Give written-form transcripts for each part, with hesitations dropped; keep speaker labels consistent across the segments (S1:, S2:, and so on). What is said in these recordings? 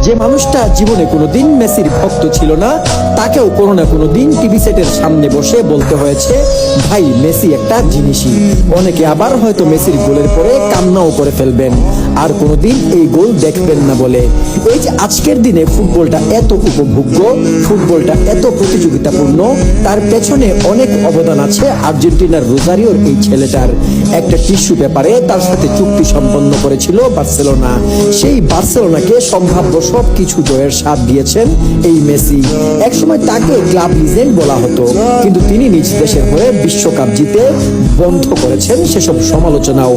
S1: যে মানুষটা জীবনে কোনোদিন মেসির ভক্ত ছিল না, তাকেও কোনো না কোনো দিন টিভি সেটের সামনে বসে বলতে হয়েছে, ভাই মেসি একটা জিনিসই। অনেকে আবার হয়তো মেসির গোলের পরে কান্নাও করে ফেলবেন, আর কোনোদিন এই গোল দেখবেন না বলে। এই যে আজকের দিনে ফুটবলটা এত উপভোগ্য, ফুটবলটা এত প্রতিযোগিতাপূর্ণ, তার পেছনে অনেক অবদান আছে আর্জেন্টিনার রোজারিওর এই ছেলেটার। একটা টিস্যু পেপারে তার সাথে চুক্তি সম্পন্ন করেছিল বার্সেলোনা। সেই বার্সেলোনাকে সম্ভাব্য সবকিছু জয়ের স্বাদ দিয়েছেন এই মেসি। একসময় তাকে ক্লাব লিজেন্ড বলা হতো, কিন্তু তিনি নিজ দেশের হয়ে বিশ্বকাপ জিতে বন্ধ করেছেন সেসব সমালোচনাও।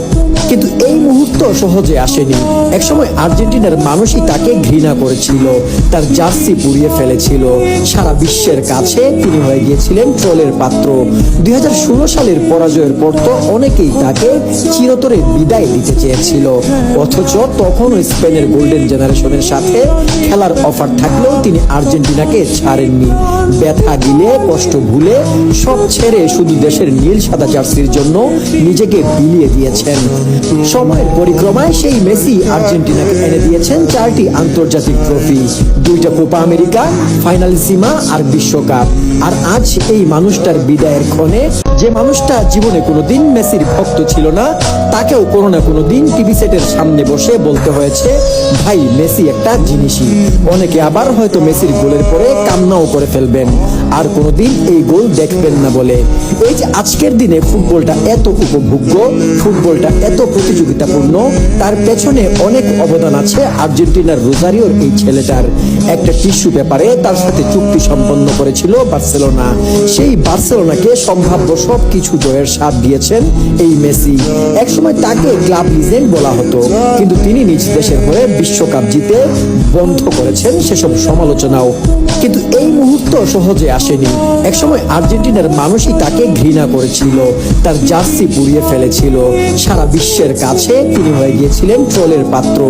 S1: কিন্তু এই মুহূর্ত সহজে আসেনি। একসময় আর্জেন্টিনার মানুষই তাকে ঘৃণা করেছিল, তার জার্সি পুড়িয়ে ফেলেছিল। সারা বিশ্বের কাছে তিনি হয়ে গিয়েছিলেন ট্রলের পাত্র। 2016 সালের পরাজয়ের পর তো অনেকেই তাকে চিরতরে বিদায় দিতে চেয়েছিল, অথচ তখনও স্পেনের গোল্ডেন জেনারেশনের সাথে খেলার অফার থাকলেও তিনি আর্জেন্টিনাকে ছাড়েননি। ব্যথা গিলে, কষ্ট ভুলে, সব ছেড়ে শুধু দেশের নীল সাদা জার্সির জন্য নিজেকে বিলিয়ে দিয়েছেন। সময়ের পরিক্রমায় সেই মেসি আর্জেন্টিনাকে এনে দিয়েছেন 4টি আন্তর্জাতিক ট্রফি, 2টা কোপা আমেরিকা, ফাইনালিসিমা আর বিশ্বকাপ। আর আজ এই মানুষটার বিদায়ের ক্ষণে, যে মানুষটা জীবনে কোনোদিন মেসির ভক্ত ছিল না, তাকেও কোনো না কোনো দিন টিভি সেটের সামনে বসে বলতে হয়েছে, ভাই মেসি একটা জিনিসই। অনেকে আবার হয়তো মেসির গোলের পরে কান্নাও করে ফেলবেন, আর কোনোদিন এই গোল দেখবেন না বলে। এই যে আজকের দিনে ফুটবলটা এত উপভোগ্য, ফুটবলটা এত প্রতিযোগিতাপূর্ণ, তার পেছনে অনেক অবদান আছে আর্জেন্টিনার রোজারিওর এই ছেলেটার। একটা টিস্যু পেপারে তার সাথে চুক্তি সম্পন্ন করেছিল বার্সেলোনা। সেই বার্সেলোনাকে সম্ভাব্য সবকিছু জয়ের স্বাদ দিয়েছেন এই মেসি। একসময় তাকে ক্লাব লিজেন্ড বলা হতো, কিন্তু তিনি নিজ দেশের হয়ে বিশ্বকাপ জিতে বন্ধ করেছেন সেসব সমালোচনাও। কিন্তু এই মুহূর্ত সহজে আসেনি। একসময় আর্জেন্টিনার মানুষই তাকে ঘৃণা করেছিল, তার জার্সি পুড়িয়ে ফেলেছিল। সারা বিশ্বের কাছে তিনি হয়ে গিয়েছিলেন ট্রলের পাত্র।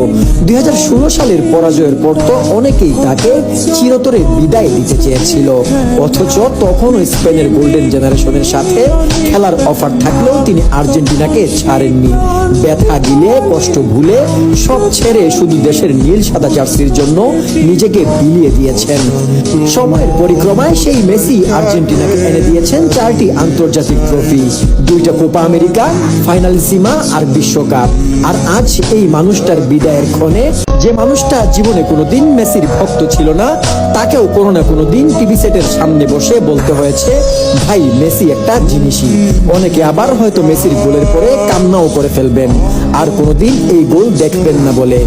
S1: 2016 সালের পরাজয়ের পর তো অনেকেই তাকে চিরতরে বিদায় দিতে চেয়েছিল, অথচ তখনও স্পেনের গোল্ডেন জেনারেশনের সাথে খেলার অফার থাকলেও তিনি আর্জেন্টিনাকে ছাড়েননি। ব্যথা গিলে, কষ্ট ভুলে, সব ছেড়ে শুধু দেশের নীল সাদা জার্সির জন্য নিজেকে বিলিয়ে দিয়েছেন। সময়ের পরিক্রমায় সেই মেসি আর্জেন্টিনাকে এনে দিয়েছেন 4টি আন্তর্জাতিক ট্রফি, 2টা কোপা আমেরিকা, ফাইনালিসিমা আর বিশ্বকাপ। আর আজ এই মানুষটার বিদায়ের ক্ষণে, যে মানুষটা জীবনে কোনোদিন মেসির ভক্ত ছিল না, তাকেও কোনো না কোনো দিন টিভি সেটের সামনে বসে বলতে হয়েছে, ভাই মেসি একটা জিনিসই। অনেকে আবার হয়তো মেসির গোলের পরে কান্নাও করে ফেলবেন, আর কোনোদিন এই গোল দেখবেন না বলে।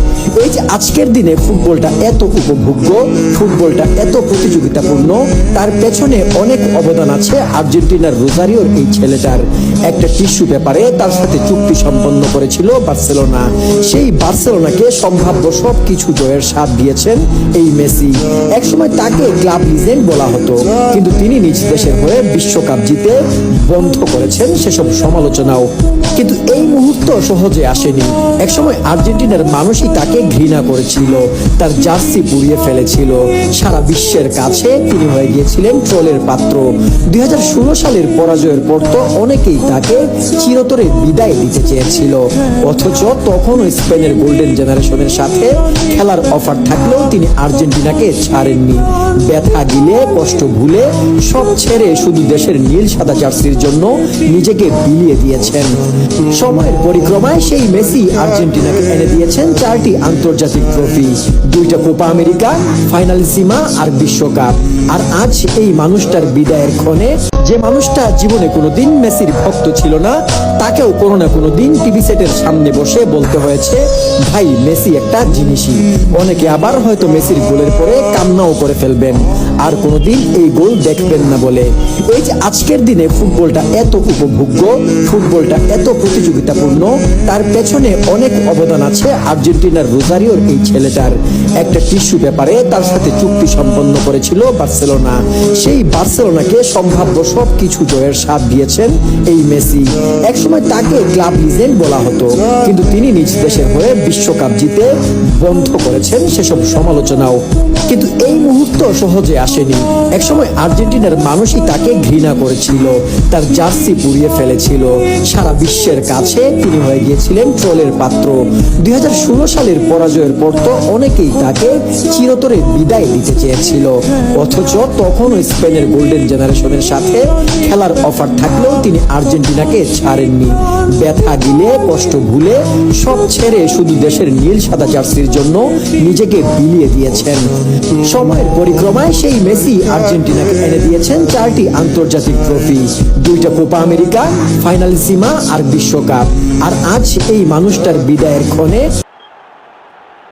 S1: এই যে আজকের দিনে ফুটবলটা এত উপভোগ্য, ফুটবলটা এত প্রতিযোগিতাপূর্ণ, তার পেছনে অনেক অবদান আছে আর্জেন্টিনার রোজারিওর এই ছেলেটার। একটা টিস্যু পেপারে তার সাথে চুক্তি সম্পন্ন করেছিল বার্সেলোনা। সেই বার্সেলোনাকে সম্ভাব্য সবকিছু জয়ের স্বাদ দিয়েছেন এই মেসি। একসময় তাকে ক্লাব লিজেন্ড বলা হতো, কিন্তু তিনি নিজ দেশের হয়ে বিশ্বকাপ জিতে বন্ধ করেছেন সেসব সমালোচনাও। কিন্তু এই মুহূর্ত সহজে আসেনি। একসময় আর্জেন্টিনার মানুষই তাকে ঘৃণা করেছিল, তার জার্সি পুড়িয়ে ফেলেছিল। সারা বিশ্বের কাছে তিনি হয়ে গিয়েছিলেন ট্রলের পাত্র। 2016 সালের পরাজয়ের পর তো অনেকেই তাকে চিরতরে বিদায় দিতে চেয়েছিল, অথচ তখনও স্পেনের গোল্ডেন জেনারেশনের সাথে খেলার অফার থাকলেও তিনি আর্জেন্টিনাকে ছাড়েননি। ব্যথা গিলে, কষ্ট ভুলে, সব ছেড়ে শুধু দেশের নীল সাদা জার্সির জন্য নিজেকে বিলিয়ে দিয়েছেন। সময়ের পরিক্রমায় সেই মেসি আর্জেন্টিনাকে এনে দিয়েছেন 4টি আন্তর্জাতিক ট্রফি, 2টা কোপা আমেরিকা, ফাইনালিসিমা আর বিশ্বকাপ। আর আজ এই মানুষটার বিদায়ের ক্ষণে, যে মানুষটা জীবনে কোনোদিন মেসির ভক্ত ছিল না, তাকেও কোনো না কোনো দিন টিভি সেটের সামনে বসে বলতে হয়েছে, ভাই মেসি একটা জিনিসই। অনেকে আবার হয়তো মেসির গোলের পরে কান্নাও করে ফেলবেন, আর কোনোদিন এই গোল দেখবেন না বলে। এই যে আজকের দিনে ফুটবলটা এত উপভোগ্য, ফুটবলটা এত প্রতিযোগিতাপূর্ণ, তার পেছনে অনেক অবদান আছে আর্জেন্টিনার রোজারিওর এই ছেলেটার। একটা টিস্যু পেপারে তার সাথে চুক্তি সম্পন্ন করেছিল বার্সেলোনা। সেই বার্সেলোনাকে সম্ভাব্য সবকিছু জয়ের স্বাদ দিয়েছেন এই মেসি। একসময় তাকে ক্লাব লিজেন্ড বলা হতো, কিন্তু তিনি নিজ দেশের হয়ে বিশ্বকাপ জিতে বন্ধ করেছেন সেসব সমালোচনাও। কিন্তু এই মুহূর্ত সহজে আসেনি। একসময় আর্জেন্টিনার মানুষই তাকে ঘৃণা করেছিল, তার জার্সি পুড়িয়ে ফেলেছিল। সারা বিশ্বের কাছে তিনি হয়ে গিয়েছিলেন ট্রলের পাত্র। 2016 সালের পরাজয়ের পর তো অনেক অনেকেই তাকে চিরতরে বিদায় দিতে চেয়েছিল। অথচ তখনও স্পেনের গোল্ডেন জেনারেশনের সাথে খেলার অফার থাকলেও তিনি আর্জেন্টিনাকে ছাড়েননি। ব্যথা গিলে, কষ্ট ভুলে, সব ছেড়ে শুধু দেশের নীল সাদা জার্সির জন্য নিজেকে বিলিয়ে দিয়েছেন। সময়ের পরিক্রমায় সেই মেসি আর্জেন্টিনাকে এনে দিয়েছেন 4টি আন্তর্জাতিক ট্রফি, 2টা কোপা আমেরিকা, ফাইনালিসিমা আর বিশ্বকাপ। আর আজ এই মানুষটার বিদায়ের ক্ষণে